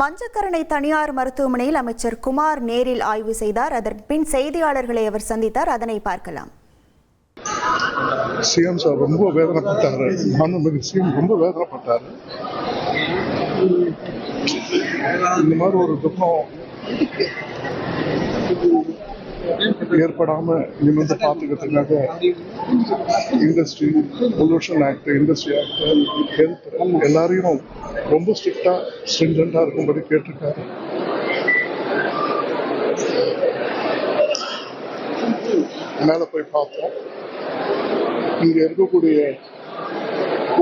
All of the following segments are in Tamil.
மஞ்சக்கரணை தனியார் மருத்துவமனையில் அமைச்சர் குமார் நேரில் ஆய்வு செய்தார். அதற்கு பின் செய்தியாளர்களை அவர் சந்தித்தார். அதனை பார்க்கலாம். சிஎம் சார் ரொம்ப வேதனைப்பட்டாரு. மாண்புமிகு சிஎம் ரொம்ப வேதனைப்பட்டாரு. இந்த மாதிரி ஒரு துக்கம் ஏற்படாம நிமிர்ந்து பார்த்துக்கிறதுக்காக industry pollution act, industry act, health எல்லாரையும் ரொம்ப ஸ்ட்ரிக்டா இருக்கும்படி கேட்டிருக்காரு. மேல போய் பார்த்தோம். இங்க இருக்கக்கூடிய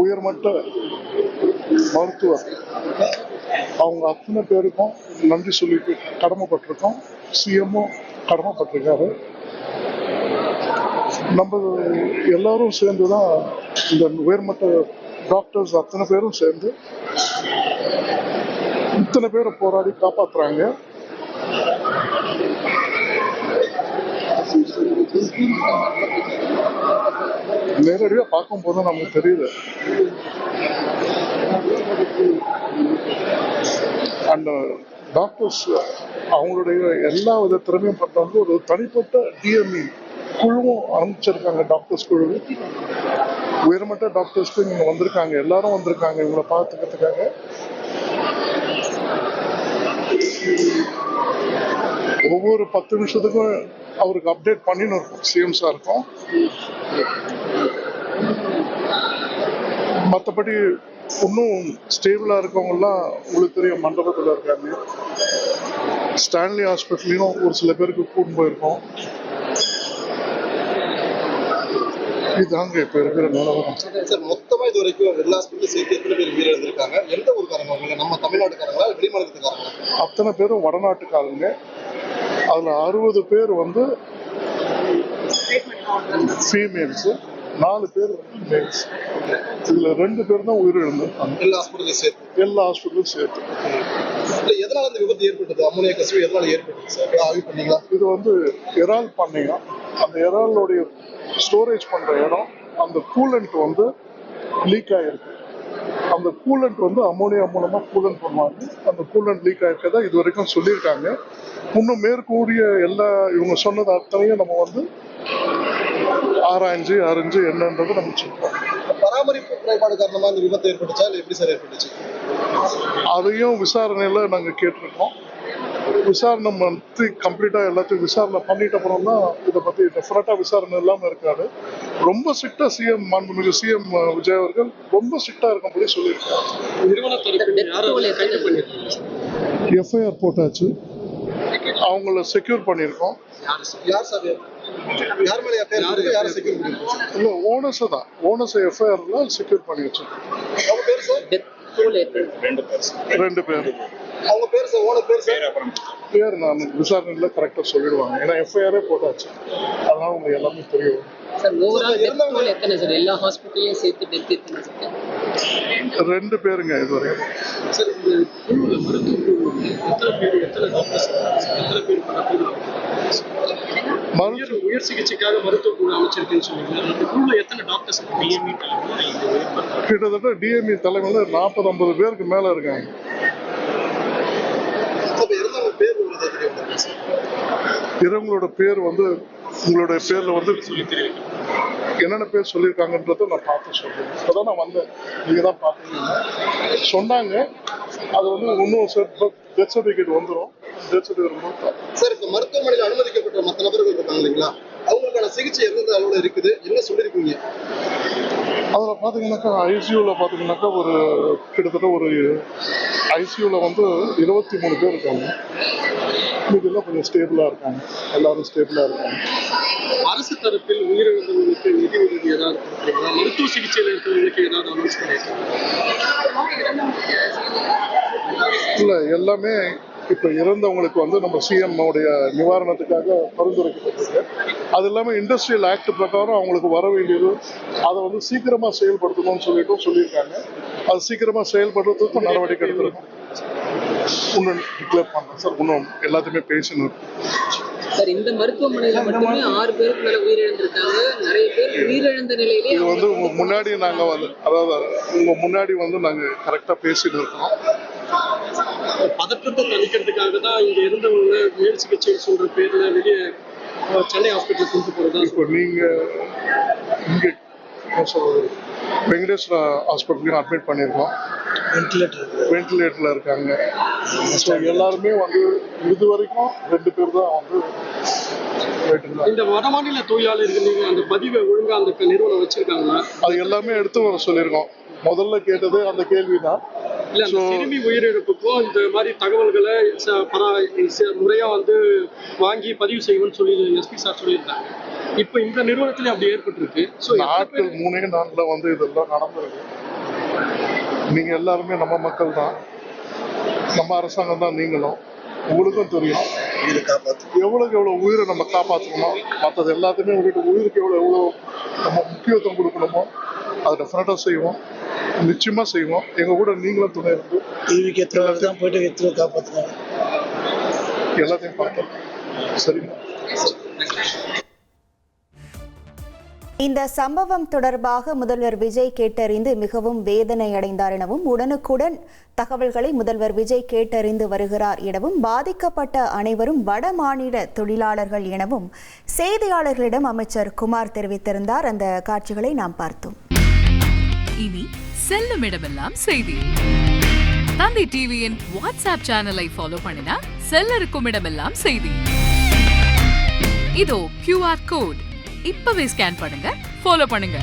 உயர்மட்ட மருத்துவர் அவங்க அத்தனை பேருக்கும் நன்றி சொல்லிட்டு கடமைப்பட்டிருக்கோம். சிஎம்மும் கடமைப்பட்டிருக்காரு. நம்ம எல்லாரும் சேர்ந்துதான் இந்த உயர்மட்ட டாக்டர்ஸ் அத்தனை பேரும் சேர்ந்து இத்தனை பேரை போராடி காப்பாற்றுறாங்க. நேரடியா பார்க்கும் போது நமக்கு தெரியுது. அந்த டாக்டர்ஸ் அவங்களுடைய எல்லா வித திறமையும் பண்றாங்க. ஒரு தனிப்பட்ட டிஎம்இ குழுவும் ஆரம்பிச்சிருக்காங்க. டாக்டர்ஸ் குழு உயர்மட்ட டாக்டர்ஸ்க்கு இங்க வந்திருக்காங்க. எல்லாரும் வந்திருக்காங்க இவங்களை பார்த்துக்கிறதுக்காக. ஒவ்வொரு 10 நிமிஷத்துக்கும் அவருக்கு அப்டேட் பண்ணின்னு இருக்கும் சிஎம் சாருக்கும். மற்றபடி இன்னும் ஸ்டேபிளா இருக்கவங்க எல்லாம் உங்களுக்கு தெரியும் மண்டபத்தில் இருக்காங்க. ஸ்டான்லி ஹாஸ்பிட்டல்லையும் ஒரு சில பேருக்கு கூட்டு போயிருக்கோம். இதுதாங்க இப்ப இருக்கிற நிலவரம். மொத்தமா இது வரைக்கும் எல்லா ஹாஸ்பிட்டலும் சேர்த்து எத்தனை பேர் உயிரிழந்திருக்காங்க? எந்த ஊருக்காரங்க? நம்ம தமிழ்நாட்டுக்காரங்களா, வெளிமாநிலத்துக்காரங்களா? அத்தனை பேரும் வடநாட்டுக்காரங்க. அதுல 60 பேர் வந்து ஃபீமேல்ஸ், 4 பேர் மேல்ஸ். இதுல 2 பேர் தான் உயிரிழந்திருக்காங்க. எல்லா ஹாஸ்பிட்டலும் சேர்த்து. எதனால இந்த விபத்து ஏற்பட்டது? அம்மோனியா கசிவு எதனால ஏற்பட்டது சார்? ஆய்வு பண்ணீங்களா? இது வந்து இறால் பண்ணீங்க. அந்த இறாலுடைய ஸ்டோரேஜ் பண்ற இடம், அந்த கூலண்ட் வந்து லீக் ஆயிருக்கு. அந்த கூலண்ட் வந்து அம்மோனியா மூலமா கூலண்ட் பண்ணுவாங்க. அந்த கூலண்ட் லீக் ஆயிருக்கதா இது வரைக்கும் சொல்லியிருக்காங்க. இன்னும் மேற்கூடிய எல்லா இவங்க சொன்னது அத்தனையும் நம்ம வந்து ஆராய்ஞ்சு அறிஞ்சு என்னன்றது நம்ம சொல்றோம். பராமரிப்பு குறைபாடு காரணமா இந்த விபத்து ஏற்பட்டுச்சா இல்லை எப்படி சார் ஏற்பட்டுச்சு? அதையும் விசாரணையில நாங்க கேட்டிருக்கோம். விசாரணை வந்து கம்ப்ளீட்டா எல்லாத்தையும் விசாரணை பண்ணிட்ட அப்புறம் தான் இதை பத்தி டெஃபினட்டா விசாரணை இல்லாம இருக்காரு. ரொம்ப ஸ்ட்ரிக்டா சிஎம் மாண்புமிகு சிஎம் விஜய் அவர்கள் ரொம்ப ஸ்ட்ரிக்டா இருக்கும்படி சொல்லியிருக்காரு. எஃப்ஐஆர் போட்டாச்சு. அவங்கள செக்யூர் பண்ணியிருக்கோம். இல்ல ஓனர்ஸ் தான். ஓனர்ஸ் எஃப்ஐஆர்ல செக்யூர் பண்ணி வச்சிருக்கோம். 2 பேர். அவங்க பேர் சார், ஓனர் பேர் சார். பேர் நான் விசாரணையில கரெக்டா சொல்லிடுவாங்க. ஏன்னா எஃப்ஐஆரே போட்டாச்சு. அதனால உங்களுக்கு எல்லாமே தெரியும். சார் ஓவரால் டெத் டோல் எத்தனை சார்? எல்லா ஹாஸ்பிட்டல்லையும் சேர்த்து டெத் எத்தனை சார்? 2 பேருங்க இதுவரையும். சார் இந்த குழுவில் மருத்துவ குழு எத்தனை பேர், எத்தனை டாக்டர்ஸ், எத்தனை பேர் உயர் சிகிச்சைக்காக மருத்துவ குழு அமைச்சிருக்குன்னு சொன்னீங்க. அந்த குழுவில் எத்தனை டாக்டர்ஸ் டிஎம்இ கிட்டத்தட்ட டிஎம்இ தலைமையில 40-50 பேருக்கு மேல இருக்காங்க. இவங்களோட பேர் வந்து உங்களுடைய பேர்ல வந்து என்னென்ன பேர் சொல்லியிருக்காங்கன்றத நான் பார்த்து சொல்றேன். இப்பதான் நான் வந்தேன். நீங்க தான் பார்த்தீங்க சொன்னாங்க. அது வந்து இன்னும் டெத் சர்டிஃபிகேட் வந்துடும். டெத் சர்டிஃபிகேட் சார், இப்ப மருத்துவமனையில் அனுமதிக்கப்பட்ட மற்ற நபர்கள் இருக்காங்க இல்லைங்களா, அவங்களுக்கான சிகிச்சை எந்தெந்த அளவுல இருக்குது, என்ன சொல்லியிருக்கீங்க? அதில் பார்த்தீங்கன்னாக்கா ஐசியூவில் பார்த்தீங்கன்னாக்கா ஒரு கிட்டத்தட்ட ஒரு ஐசியூவில் வந்து 23 பேர் இருக்காங்க. இதெல்லாம் கொஞ்சம் ஸ்டேபிளாக இருக்காங்க. எல்லாரும் ஸ்டேபிளாக இருக்காங்க. அரசு தரப்பில் உயிரிழந்தவர்களுக்கு நிதி உதவி ஏதாவது கொடுக்குறீங்களா? மருத்துவ சிகிச்சையில் இருக்கிறவங்களுக்கு ஏதாவது அனௌன்ஸ் பண்ணியிருக்காங்க? இல்லை, எல்லாமே இப்போ இறந்தவங்களுக்கு வந்து நம்ம சிஎம் உடைய நிவாரணத்துக்காக பரிந்துரைக்கப்பட்டிருக்கு. அது இல்லாமல் இண்டஸ்ட்ரியல் ஆக்ட் பிரகாரம் அவங்களுக்கு வர வேண்டியது அதை வந்து சீக்கிரமா செயல்படுத்தணும்னு சொல்லியிருக்காங்க. அது சீக்கிரமா செயல்படுறதுக்கு நடவடிக்கை எடுத்துருக்கோம். இன்னும் டிக்ளேர் பண்ணுறேன் சார். இன்னும் எல்லாத்தையுமே பேசணும். சார் இந்த மருத்துவமனையில மட்டுமே 6 பேருக்கு மேல உயிரிழந்திருக்காங்க. நிறைய பேர் உயிரிழந்த நிலையிலே இது வந்து உங்க முன்னாடி நாங்க வந்து அதாவது உங்க முன்னாடி வந்து நாங்க கரெக்டா பேசிட்டு இருக்கோம். பதற்றத்தை தணிக்கிறதுக்காக தான் இங்க இருந்தவங்க மேல் சிகிச்சை சொல்ற பேர்ல வெளியே சென்னை ஹாஸ்பிட்டல் கொண்டு போறதா. இப்போ நீங்க இங்க என்ன சொல்றது, வெங்கடேஸ்வரா ஹாஸ்பிட்டலையும் அட்மிட் பண்ணியிருக்கோம். வென்டிலேட்டர்ல இருக்காங்க. ஸோ எல்லாருமே வந்து இது வரைக்கும் 2 பேர் தான் வந்து இந்த வடமாநில தொழிலாளர்கள் நீங்க அந்த பதிவை ஒழுங்கா அந்த நிறுவனம் வச்சிருக்காங்களா? அது எல்லாமே எடுத்து வர சொல்லியிருக்கோம். முதல்ல கேட்டது அந்த கேள்விதான். இல்ல அந்த சிறுமி உயிரிழப்புக்கும் இந்த மாதிரி தகவல்களை முறையா வந்து வாங்கி பதிவு செய்யணும்னு சொல்லி எஸ்பி சார் சொல்லியிருந்தாங்க. இப்போ இந்த நிறுவனத்திலே அப்படி ஏற்பட்டிருக்கு. நாட்கள் 3 நாட்ல வந்து இதெல்லாம் நடந்திருக்கு. நீங்க எல்லாருமே நம்ம மக்கள் தான், நம்ம அரசாங்கம் தான். நீங்களும் உங்களுக்கும் தெரியும் எவ்வளவுக்கு எவ்வளவு உயிரை நம்ம காப்பாற்றணுமோ, மற்றது எல்லாத்தையுமே விட்டுட்டு உயிருக்கு எவ்வளவு நம்ம முக்கியத்துவம் கொடுக்கணுமோ அதை டெஃபினட்டா செய்வோம், நிச்சயமா செய்வோம். எங்க கூட நீங்களும் துணை இருந்து டிவிக்கு எத்தனை தான் போயிட்டு எத்தனை காப்பாற்றுங்க, எல்லாத்தையும் பார்த்தோம். சரிங்களா? இந்த சம்பவம் தொடர்பாக முதல்வர் விஜய் கேட்டறிந்து மிகவும் வேதனை அடைந்தார் எனவும், உடனுக்குடன் தகவல்களை முதல்வர் விஜய் கேட்டறிந்து வருகிறார் எனவும், பாதிக்கப்பட்ட அனைவரும் வட மாநில தொழிலாளர்கள் எனவும் செய்தியாளர்களிடம் அமைச்சர் குமார் தெரிவித்திருந்தார். அந்த காட்சிகளை நாம் பார்த்தோம். இனி செல்லும் இடமெல்லாம் செய்தி. தந்தி டிவியின் வாட்ஸ்அப் சேனலை ஃபாலோ பண்ணினா செல்ல இருக்கும் இடமெல்லாம் செய்தி. இதோ QR கோட் இப்பவே ஸ்கேன் பண்ணுங்க, ஃபாலோ பண்ணுங்க.